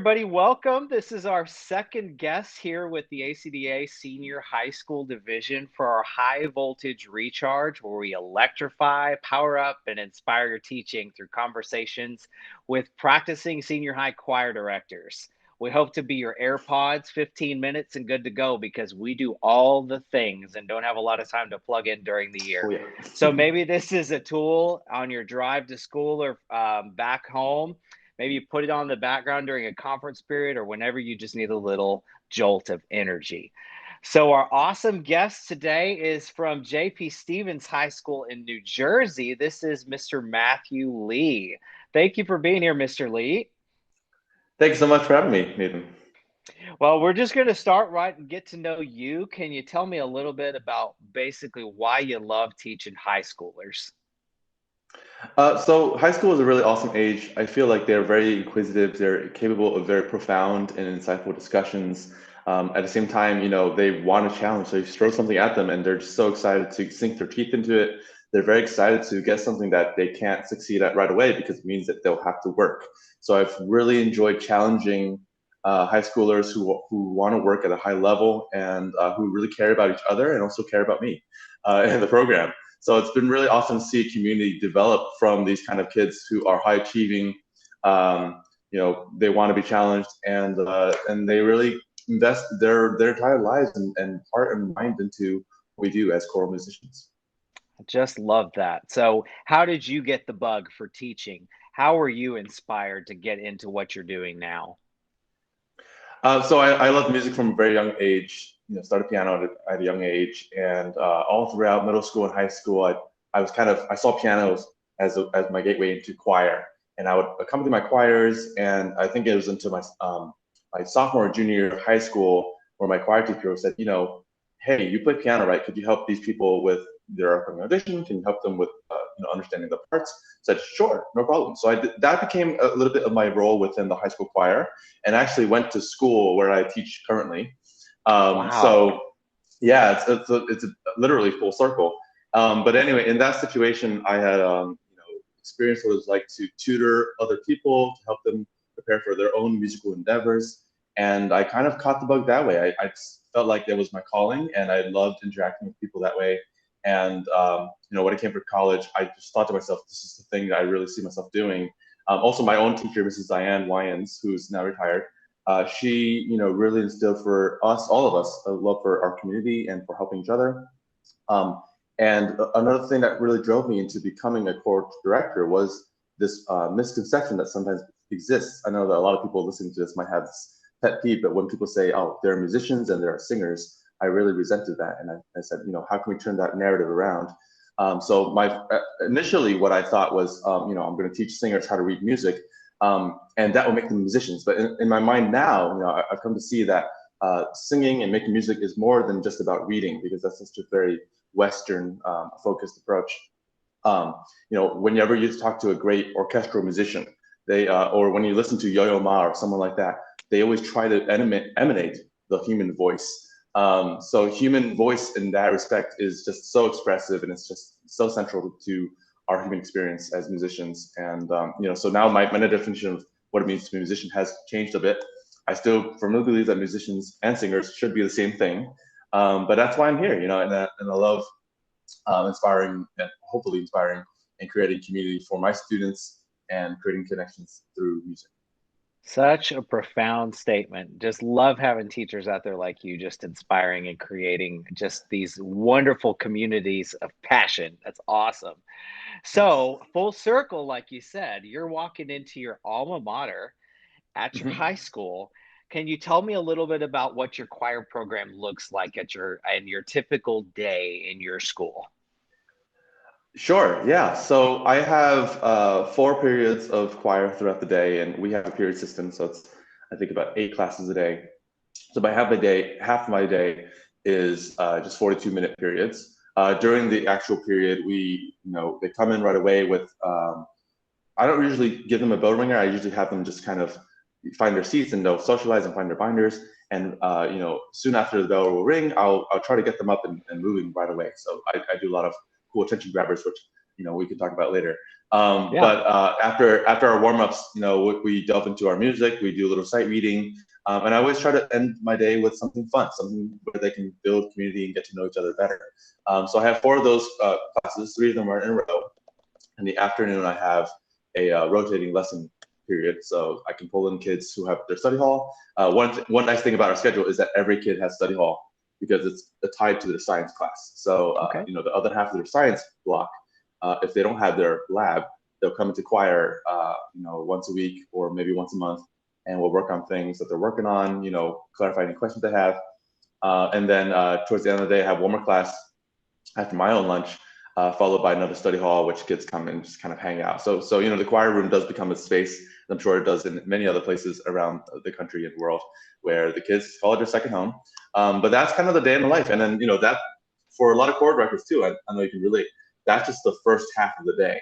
everybody. Welcome. This is our second guest here with the ACDA Senior High School Division for our high voltage recharge, where we electrify, power up, and inspire your teaching through conversations with practicing senior high choir directors. We hope to be your AirPods, 15 minutes and good to go because we do all the things and don't have a lot of time to plug in during the year. Oh yeah. So maybe this is a tool on your drive to school or back home. Maybe you put it on the background during a conference period or whenever you just need a little jolt of energy. So, our awesome guest today is from J.P. Stevens High School in New Jersey. This is Mr. Matthew Lee. Thank you for being here, Mr. Lee. Thanks so much for having me, Nathan. Well, we're just going to start right and get to know you. Can you tell me a little bit about basically why you love teaching high schoolers? So high school is a really awesome age. I feel like they're very inquisitive. They're capable of very profound and insightful discussions. At the same time, they want a challenge. So you throw something at them, and they're just so excited to sink their teeth into it. They're very excited to get something that they can't succeed at right away because it means that they'll have to work. So I've really enjoyed challenging high schoolers who want to work at a high level and who really care about each other and also care about me in the program. So it's been really awesome to see a community develop from these kind of kids who are high achieving. They want to be challenged, and they really invest their entire lives and heart and mind into what we do as choral musicians. I just love that. So, how did you get the bug for teaching? How were you inspired to get into what you're doing now? So I loved music from a very young age. Started piano at a young age, and all throughout middle school and high school, I saw pianos as my gateway into choir, and I would accompany my choirs. And I think it was into my sophomore or junior year of high school where my choir teacher said, hey, you play piano, right? Could you help these people with their upcoming audition? Can you help them with understanding the parts? I said, sure, no problem. So that became a little bit of my role within the high school choir, and actually went to school where I teach currently. Wow. So yeah, it's literally full circle. But anyway, in that situation, I had experienced what it was like to tutor other people to help them prepare for their own musical endeavors, and I kind of caught the bug that way. I felt like that was my calling, and I loved interacting with people that way. And when I came to college, I just thought to myself, this is the thing that I really see myself doing. Also, my own teacher, Mrs. Diane Wyans, who's now retired, she, really instilled for us, all of us, a love for our community and for helping each other. And another thing that really drove me into becoming a choral director was this misconception that sometimes exists. I know that a lot of people listening to this might have this pet peeve, but when people say, "Oh, they're musicians and they're singers," I really resented that, and I said, how can we turn that narrative around? So initially, what I thought was, I'm going to teach singers how to read music, and that will make them musicians. But in my mind now, I've come to see that singing and making music is more than just about reading, because that's just a very Western focused approach. Whenever you talk to a great orchestral musician, or when you listen to Yo-Yo Ma or someone like that, they always try to emanate the human voice. So human voice in that respect is just so expressive, and it's just so central to our human experience as musicians. And so now my definition of what it means to be a musician has changed a bit. I still firmly believe that musicians and singers should be the same thing, but that's why I'm here. And I love inspiring and hopefully inspiring and creating community for my students and creating connections through music. Such a profound statement. Just love having teachers out there like you, just inspiring and creating just these wonderful communities of passion. That's awesome. Thanks. So, full circle, like you said, you're walking into your alma mater at your Mhm. high school. Can you tell me a little bit about what your choir program looks like at your typical day in your school? Sure, yeah. So I have 4 periods of choir throughout the day, and we have a period system, so it's I think about 8 classes a day. So by half of my day is just 42-minute periods. During the actual period, they come in right away with. I don't usually give them a bell ringer. I usually have them just kind of find their seats, and they'll socialize and find their binders. And soon after the bell will ring, I'll try to get them up and moving right away. So I do a lot of cool attention grabbers, which we could talk about later. Yeah. But after our warm-ups, we delve into our music, we do a little sight reading, and I always try to end my day with something fun, something where they can build community and get to know each other better. So I have 4 of those classes. 3 of them are in a row. In the afternoon, I have a rotating lesson period, so I can pull in kids who have their study hall. One nice thing about our schedule is that every kid has study hall because it's tied to their science class. So Okay. the other half of their science block, if they don't have their lab, they'll come into choir, once a week or maybe once a month, and we'll work on things that they're working on. Clarify any questions they have, and then towards the end of the day, I have one more class after my own lunch, followed by another study hall, which kids come and just kind of hang out. So the choir room does become a space, and I'm sure it does in many other places around the country and world, where the kids call it their second home. But that's kind of the day in the life. And then, that for a lot of chord directors too, I know you can relate, that's just the first half of the day.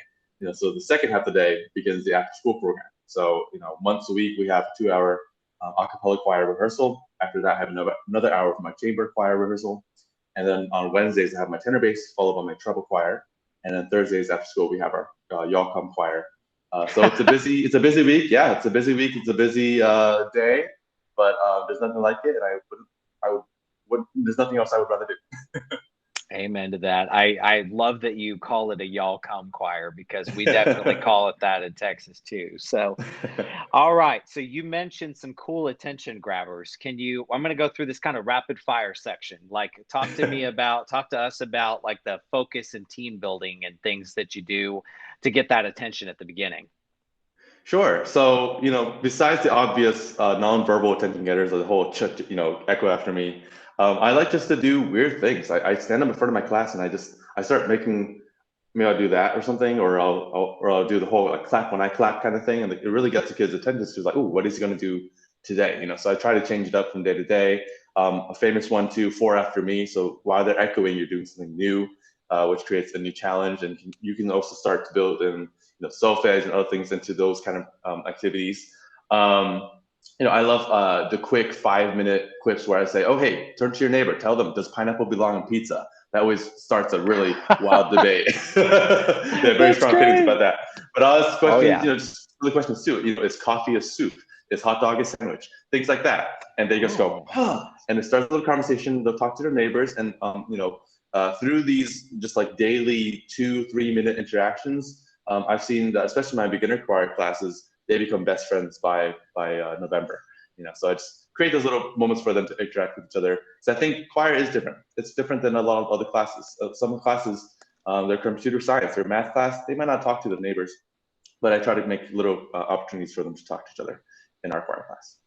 So the second half of the day begins the after school program. So, once a week we have a 2-hour a cappella choir rehearsal. After that, I have another hour for my chamber choir rehearsal. And then on Wednesdays, I have my tenor bass, followed by my treble choir. And then Thursdays after school, we have our Y'all Come choir. So it's a busy week. Yeah, it's a busy week. It's a busy day, but there's nothing like it. And there's nothing else I would rather do. Amen to that. I love that you call it a y'all come choir, because we definitely call it that in Texas too. So, all right. So you mentioned some cool attention grabbers. I'm going to go through this kind of rapid fire section. Like, talk to us about like the focus and team building and things that you do to get that attention at the beginning. Sure. So, besides the obvious nonverbal attention getters, the whole echo after me, I like just to do weird things. I stand up in front of my class and I start making, maybe I'll do that or something, or I'll do the whole like, clap when I clap kind of thing, and it really gets the kids' attention. It's like, oh, what is he going to do today? So I try to change it up from day to day. A famous one too, 4 after me. So while they're echoing, you're doing something new, which creates a new challenge, and you can also start to build in solfege and other things into those kind of activities. I love the quick 5-minute quips where I say, oh, hey, turn to your neighbor, tell them, does pineapple belong on pizza? That always starts a really wild debate. They have very That's strong opinions about great. that. But I'll ask Oh questions, yeah. just really questions too. Is coffee a soup? Is hot dog a sandwich? Things like that. And they just go, Oh. huh. And it starts a little conversation. They'll talk to their neighbors. And, through these just like daily 2-3 minute interactions, I've seen that, especially my beginner choir classes, they become best friends by November. So I just create those little moments for them to interact with each other. So I think choir is different. It's different than a lot of other classes. Some classes, their computer science or math class, they might not talk to the neighbors, but I try to make little opportunities for them to talk to each other in our choir class.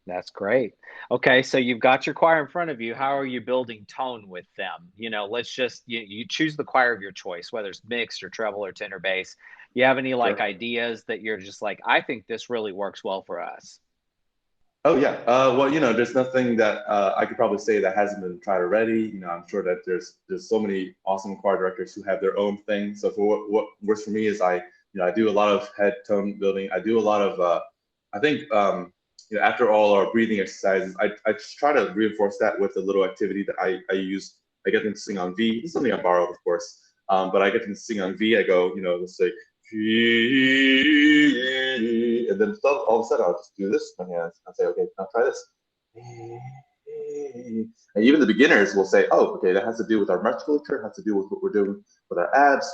That's great. Okay, so you've got your choir in front of you. How are you building tone with them? Let's just you choose the choir of your choice, whether it's mixed or treble or tenor bass. You have any like Sure. ideas that you're just like, I think this really works well for us? Oh yeah. Well, there's nothing that I could probably say that hasn't been tried already. I'm sure that there's so many awesome choir directors who have their own thing. So for what works for me is I do a lot of head tone building. I do a lot of I think after all our breathing exercises, I just try to reinforce that with a little activity that I use. I get them to sing on V. This is something I borrowed, of course, but I get them to sing on V. I go, let's say, and then all of a sudden I'll just do this with my hands and say, okay, now try this. And even the beginners will say, oh, okay, that has to do with our musculature, has to do with what we're doing with our abs.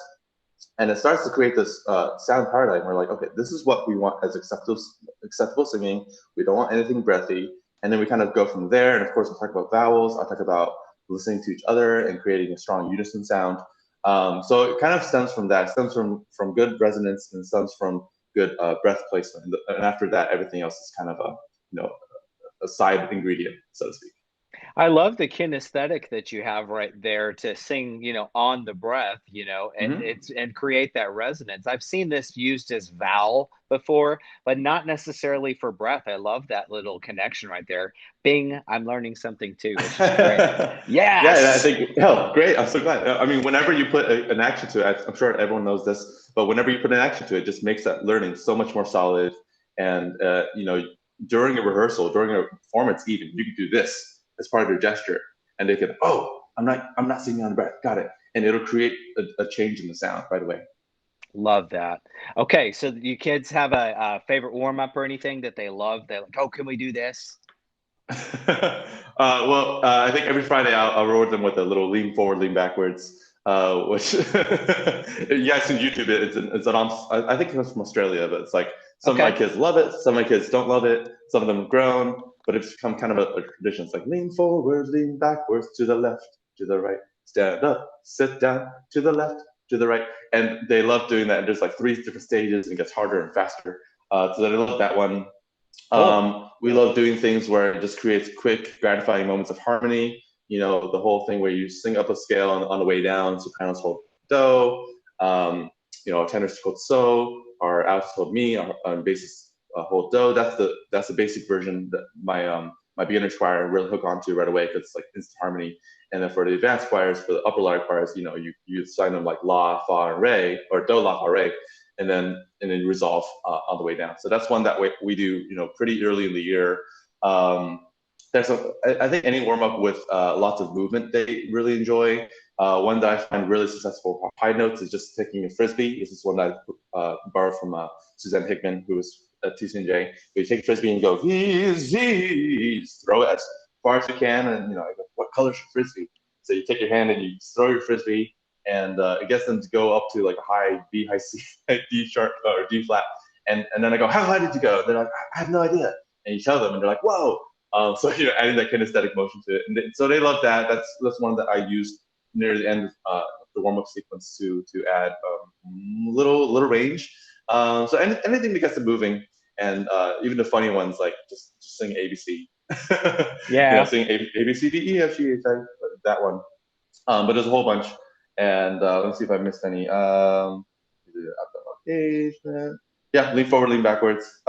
And it starts to create this sound paradigm. We're like, okay, this is what we want as acceptable singing. We don't want anything breathy. And then we kind of go from there. And of course, we'll talk about vowels. I'll talk about listening to each other and creating a strong unison sound. So it kind of stems from that. It stems from good resonance and stems from good breath placement. And after that, everything else is kind of a side ingredient, so to speak. I love the kinesthetic that you have right there to sing, on the breath, and Mm-hmm. it's and create that resonance. I've seen this used as vowel before, but not necessarily for breath. I love that little connection right there. Bing, I'm learning something too. It's just great. Yeah, and I Yes. think, hell, great. I'm so glad. I mean, whenever you put an action to it, I'm sure everyone knows this, but whenever you put an action to it, it just makes that learning so much more solid. And, during a rehearsal, during a performance, even, you can do this as part of your gesture. And they can, oh, I'm not singing on the breath. Got it. And it'll create a change in the sound right away. Love that. Okay, so you kids have a favorite warm up or anything that they love? They're like, "Oh, can we do this?" I think every Friday I'll reward them with a little lean forward, lean backwards, which you guys can YouTube it. I think it comes from Australia, but it's like some of my Okay. kids love it, some of my kids don't love it, some of them have grown, but it's become kind of a tradition. It's like lean forward, lean backwards, to the left, to the right, stand up, sit down, to the left, to the right, and they love doing that. And there's like three different stages, and it gets harder and faster. So they love that one. Cool. We love doing things where it just creates quick, gratifying moments of harmony. You know, the whole thing where you sing up a scale on the way down. Sopranos hold do, you know, tenors hold so, or altos hold mi, or basses hold do. That's the basic version that my beginner choir really hook onto right away because it's like instant harmony. And then for the advanced choirs, for the upper ladder choirs, you know, you assign them like la, fa, and re, or do, la, fa, re, and then resolve on the way down. So that's one that we do, you know, pretty early in the year. I think any warm up with lots of movement they really enjoy. One that I find really successful for high notes is just taking a frisbee. This is one that I borrowed from Suzanne Hickman, who was at TCNJ. You take a frisbee and go, throw it as far as you can, and you know, I go, what color is your frisbee? So you take your hand and you throw your frisbee, and it gets them to go up to like a high B, high C, D sharp or D flat, and then I go, how high did you go? They're like, I have no idea, and you tell them, and they're like, whoa. So you know, adding that kinesthetic motion to it, and so they love that. That's one that I use near the end of the warm up sequence to add little range. Anything that gets them moving, and even the funny ones like just sing ABC. You know, Yeah. sing A B C D E F G H I, that one. But there's a whole bunch, and let's see if I missed any. Engagement. Yeah, lean forward, lean backwards.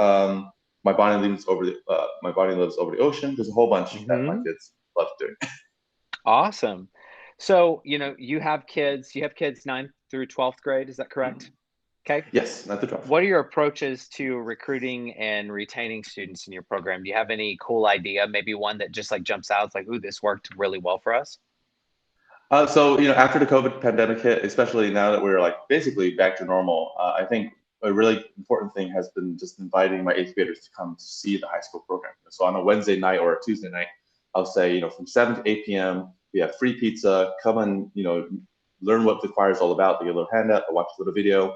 My body lives over the ocean. There's a whole bunch that my Hmm. kids love doing. Awesome. So, you have kids 9th through 12th grade, is that correct? Okay. Yes, not the 12. What are your approaches to recruiting and retaining students in your program? Do you have any cool idea? Maybe one that just like jumps out, it's like, ooh, this worked really well for us? So you know, after the COVID pandemic hit, especially now that we're like basically back to normal, I think a really important thing has been just inviting my eighth graders to come to see the high school program. So on a Wednesday night or a Tuesday night, I'll say, you know, from 7 to 8 p.m. we have free pizza. Come and you know, learn what the choir is all about. They get a little handout, or watch a little video.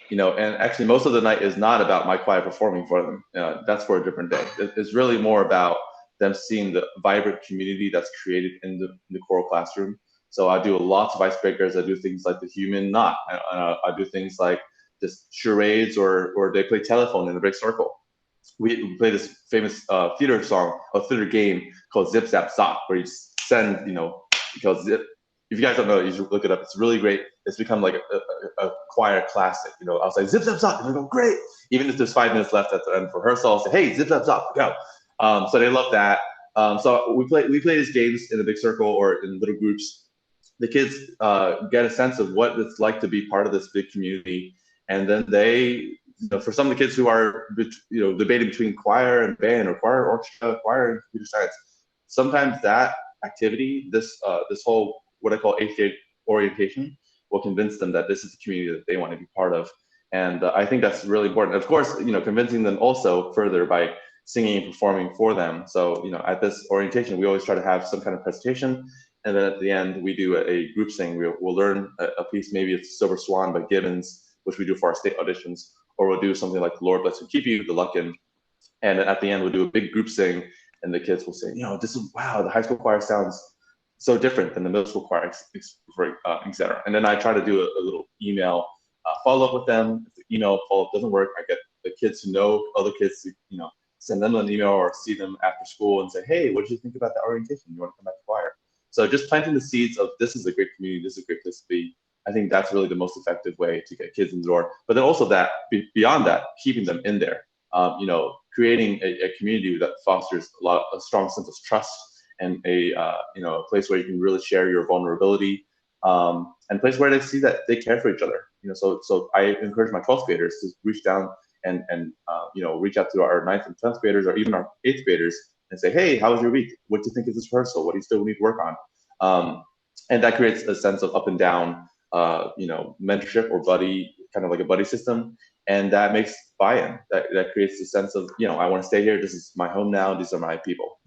You know, and actually most of the night is not about my choir performing for them. That's for a different day. It's really more about them seeing the vibrant community that's created in the choral classroom. So I do lots of icebreakers. I do things like the human knot. I do things like just charades, or they play telephone in a big circle. We play this famous theater song, a theater game called Zip Zap Zop, where you send, you know, because zip, if you guys don't know, you should look it up. It's really great. It's become like a choir classic. You know, I'll say Zip Zap Zop, and they go great. Even if there's 5 minutes left at the end for rehearsal, I'll say, hey, Zip Zap Zop, go. So they love that. So we play these games in a big circle or in little groups. The kids get a sense of what it's like to be part of this big community, and then they, you know, for some of the kids who are, you know, debating between choir and band, or choir orchestra, choir and computer science, sometimes that activity, this whole what I call eighth grade orientation, will convince them that this is the community that they want to be part of. And I think that's really important. Of course, you know, convincing them also further by singing and performing for them. So, you know, at this orientation, we always try to have some kind of presentation. And then at the end, we do a group sing. We'll learn a piece, maybe it's Silver Swan by Gibbons, which we do for our state auditions, or we'll do something like Lord Bless and Keep You, the Luckin. And then at the end, we'll do a big group sing, and the kids will say, you know, this is, wow, the high school choir sounds so different than the middle school choir, et cetera. And then I try to do a little email follow up with them. If the email follow up doesn't work, I get the kids who know other kids to, you know, send them an email or see them after school and say, hey, what did you think about the orientation? You want to come back to choir? So just planting the seeds of this is a great community, this is a great place to be. I think that's really the most effective way to get kids in the door. But then also that beyond that, keeping them in there. You know, creating a community that fosters a strong sense of trust, and you know, a place where you can really share your vulnerability, and a place where they see that they care for each other. You know, so I encourage my 12th graders to reach down and you know, reach out to our 9th and 10th graders, or even our 8th graders, and say, hey, how was your week? What do you think of this rehearsal? What do you still need to work on? And that creates a sense of up and down, mentorship or buddy, kind of like a buddy system. And that makes buy-in. That creates a sense of, I want to stay here. This is my home now. These are my people.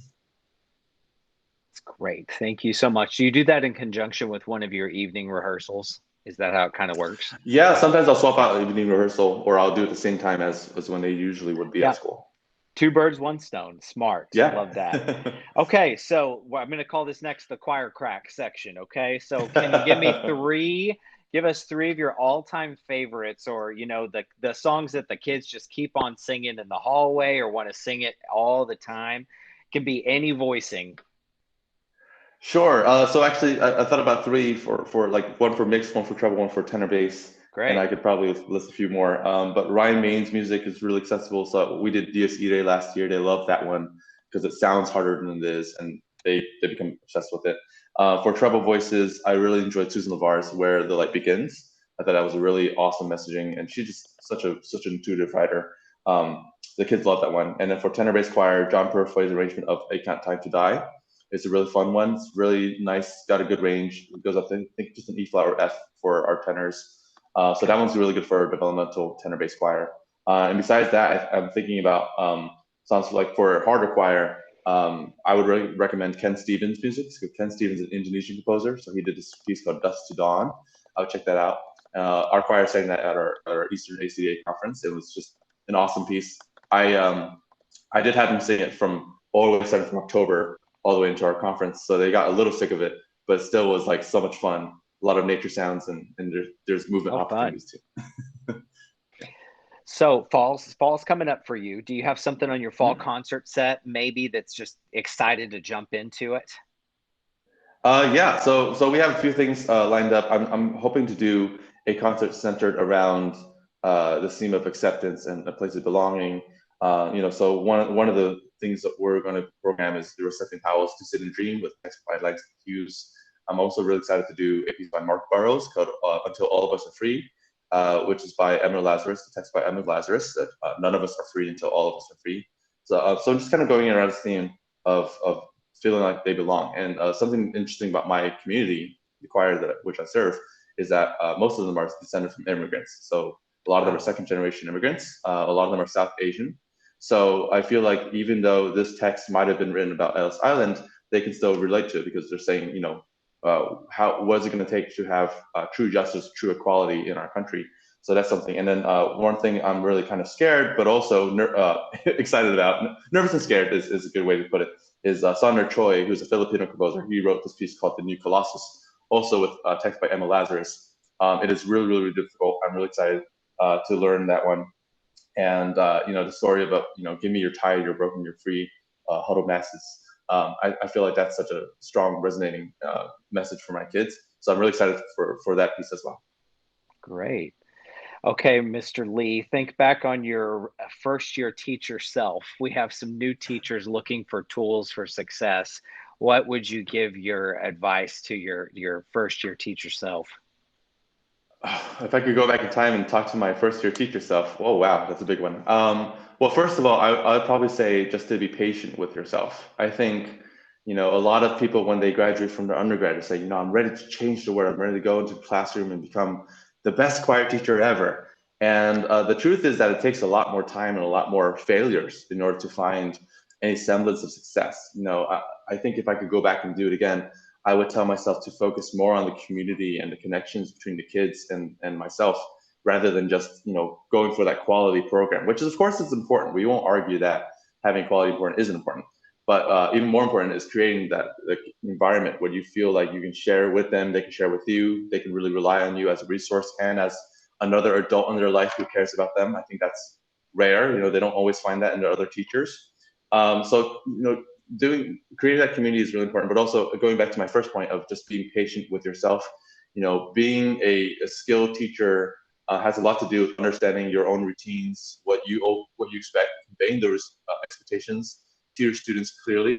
It's great. Thank you so much. Do you do that in conjunction with one of your evening rehearsals? Is that how it kind of works? Yeah, sometimes I'll swap out evening rehearsal, or I'll do it at the same time as when they usually would be at Yeah. school. Two birds, one stone. Smart. Love that. Yeah. Okay, so I'm going to call this next the choir crack section. Okay, so can you give us three of your all-time favorites, or the songs that the kids just keep on singing in the hallway or want to sing it all the time? Can be any voicing. Sure. So actually, I thought about three for like one for mixed, one for treble, one for tenor bass, and I Great. could probably list a few more. But Ryan Main's music is really accessible. So we did ACDA last year. They love that one because it sounds harder than it is, and they become obsessed with it. For treble voices, I really enjoyed Susan LeVar's "Where the Light Begins." I thought that was a really awesome messaging, and she's just such an intuitive writer. The kids love that one. And then for tenor bass choir, John Purfoy's arrangement of "A Can't Time to Die." It's a really fun one. It's really nice, got a good range. It goes up to, I think, just an E flat or F for our tenors. So that one's really good for a developmental tenor bass choir. And besides that, I'm thinking about songs like for harder choir. I would really recommend Ken Stevens' music. Ken Stevens is an Indonesian composer, so he did this piece called "Dust to Dawn." I would check that out. Our choir sang that at our Eastern ACDA conference. It was just an awesome piece. I did have them sing it from all the way starting from October all the way into our conference. So they got a little sick of it, but it still was like so much fun. A lot of nature sounds and there's movement Oh, fun. opportunities too. So fall's coming up for you. Do you have something on your fall Mhm. concert set maybe that's just excited to jump into it? Yeah, so we have a few things lined up. I'm hoping to do a concert centered around the theme of acceptance and a place of belonging. So one of the things that we're going to program is the Reception Powell's "To Sit and Dream" with text by Langston Hughes. I'm also really excited to do a piece by Mark Burrows called "Until All of Us Are Free," which is by Emma Lazarus, the text by Emma Lazarus, that none of us are free until all of us are free. So I'm just kind of going around this theme of feeling like they belong. And something interesting about my community, the choir which I serve, is that most of them are descended from immigrants. So a lot of them are Wow. second generation immigrants. A lot of them are South Asian. So I feel like even though this text might have been written about Ellis Island, they can still relate to it because they're saying, what is it going to take to have true justice, true equality in our country? So that's something. And then one thing I'm really kind of scared, but also excited about, nervous and scared is a good way to put it, is Sandra Choi, who's a Filipino composer. He wrote this piece called "The New Colossus," also with text by Emma Lazarus. It is really, really difficult. I'm really excited to learn that one. And the story about give me your tired, you're broken, you're free, huddle masses. I feel like that's such a strong, resonating message for my kids. So I'm really excited for that piece as well. Great. Okay, Mr. Lee, think back on your first year teacher self. We have some new teachers looking for tools for success. What would you give your advice to your first year teacher self? If I could go back in time and talk to my first year teacher self, oh wow, that's a big one. Well, first of all, I'd probably say just to be patient with yourself. I think, a lot of people when they graduate from their undergrad, they say, I'm ready to change the world. I'm ready to go into the classroom and become the best choir teacher ever. And the truth is that it takes a lot more time and a lot more failures in order to find any semblance of success. I think if I could go back and do it again, I would tell myself to focus more on the community and the connections between the kids and myself rather than just, going for that quality program, which is, of course, is important. We won't argue that having quality important isn't important. But even more important is creating that environment where you feel like you can share with them, they can share with you, they can really rely on you as a resource and as another adult in their life who cares about them. I think that's rare. They don't always find that in their other teachers. So creating that community is really important, but also going back to my first point of just being patient with yourself. Being a skilled teacher has a lot to do with understanding your own routines, what you expect, conveying those expectations to your students clearly,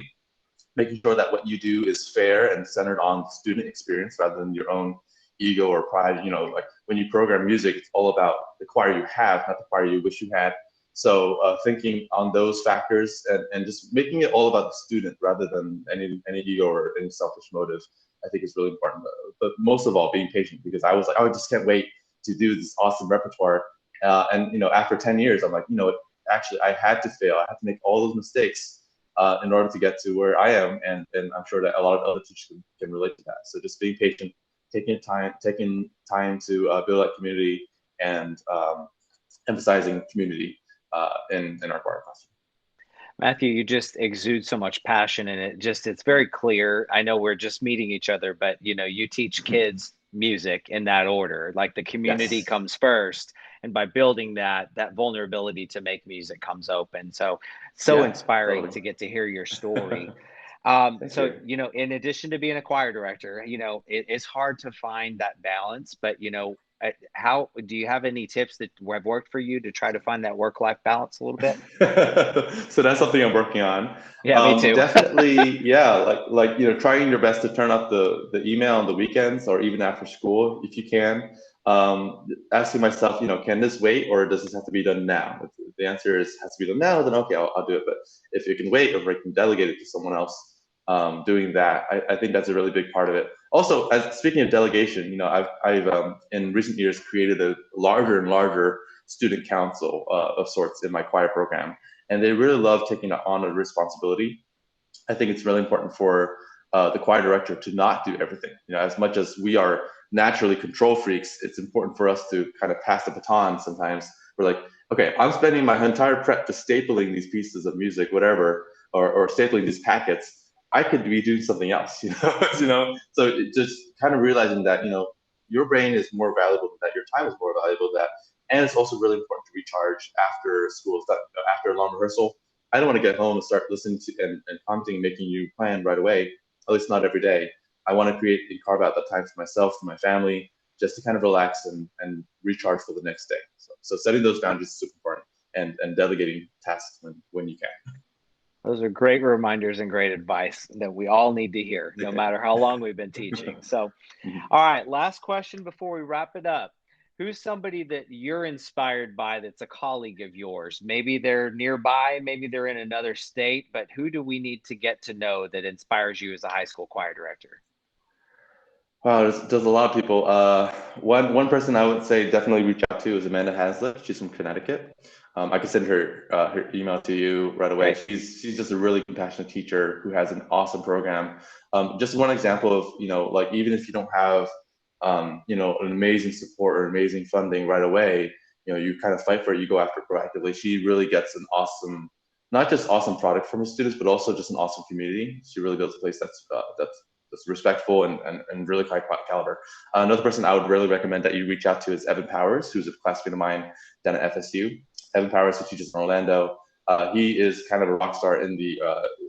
making sure that what you do is fair and centered on student experience rather than your own ego or pride. Like when you program music, it's all about the choir you have, not the choir you wish you had. So thinking on those factors and just making it all about the student rather than any ego or any selfish motive I think is really important. But most of all, being patient, because I was like, oh, I just can't wait to do this awesome repertoire. And after 10 years, I'm like, actually, I had to fail. I had to make all those mistakes in order to get to where I am. And I'm sure that a lot of other teachers can relate to that. So just being patient, taking time to build that community, and emphasizing community in our choir classroom. Matthew, you just exude so much passion, and it's very clear. I know we're just meeting each other, but you teach kids music in that order. Like the community Yes, comes first, and by building that vulnerability to make music comes open. So yeah, inspiring totally. to get to hear your story. Thank So, you. in addition to being a choir director, it's hard to find that balance, but, how do you have any tips that have worked for you to try to find that work-life balance a little bit? So that's something I'm working on. Yeah, me too. Definitely, yeah, like trying your best to turn off the email on the weekends or even after school if you can. Asking myself, can this wait, or does this have to be done now? If the answer is has to be done now, then okay, I'll do it. But if it can wait, or if I can delegate it to someone else doing that, I think that's a really big part of it. Also, as speaking of delegation, I've in recent years created a larger and larger student council of sorts in my choir program, and they really love taking on a responsibility. I think it's really important for the choir director to not do everything. As much as we are naturally control freaks, it's important for us to kind of pass the baton. Sometimes we're like, okay, I'm spending my entire prep to stapling these pieces of music, whatever, or stapling these packets. I could be doing something else, So just kind of realizing that, your brain is more valuable than that, your time is more valuable than that, and it's also really important to recharge after school is done, after a long rehearsal. I don't want to get home and start listening to and commenting and making a new plan right away, at least not every day. I want to create and carve out that time for myself, for my family, just to kind of relax and recharge for the next day. So setting those boundaries is super important, and delegating tasks when you can. Those are great reminders and great advice that we all need to hear, no Okay. matter how long we've been teaching. So, all right, last question before we wrap it up. Who's somebody that you're inspired by that's a colleague of yours? Maybe they're nearby, maybe they're in another state, but who do we need to get to know that inspires you as a high school choir director? Wow, there's a lot of people. One person I would say definitely reach out to is Amanda Haslett. She's from Connecticut. I can send her email to you right away. Great. She's just a really compassionate teacher who has an awesome program. Just one example of, like, even if you don't have an amazing support or amazing funding right away, you kind of fight for it. You go after it proactively. She really gets an awesome, not just awesome product from her students, but also just an awesome community. She really builds a place that's respectful and really high caliber. Another person I would really recommend that you reach out to is Evan Powers, who's a classmate of mine down at FSU. Evan Powers, who teaches in Orlando. He is kind of a rock star in the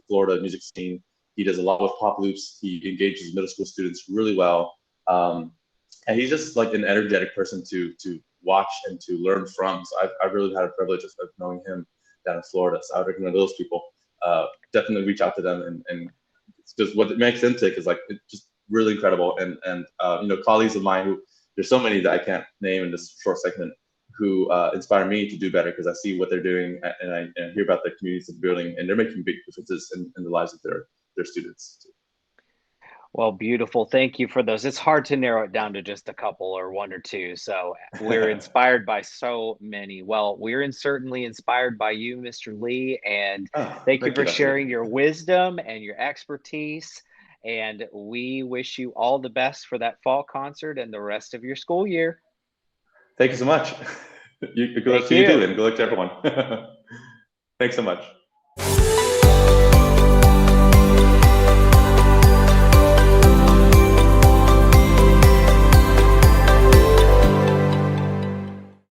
Florida music scene. He does a lot with pop loops. He engages middle school students really well. And he's just like an energetic person to watch and to learn from. So I've really had a privilege of knowing him down in Florida. So I would recommend those people. Definitely reach out to them, and it's just what makes them tick is like it's just really incredible. And colleagues of mine who there's so many that I can't name in this short segment who inspire me to do better because I see what they're doing, and I hear about the communities they're building, and they're making big differences in the lives of their students. Well, beautiful. Thank you for those. It's hard to narrow it down to just a couple or one or two. So we're inspired by so many. Well, we're certainly inspired by you, Mr. Lee. And Oh, thank you thank you, for Dr. Lee. sharing your wisdom and your expertise. And we wish you all the best for that fall concert and the rest of your school year. Thank you so much. Good luck Thank to you too, you. and good luck to everyone. Thanks so much.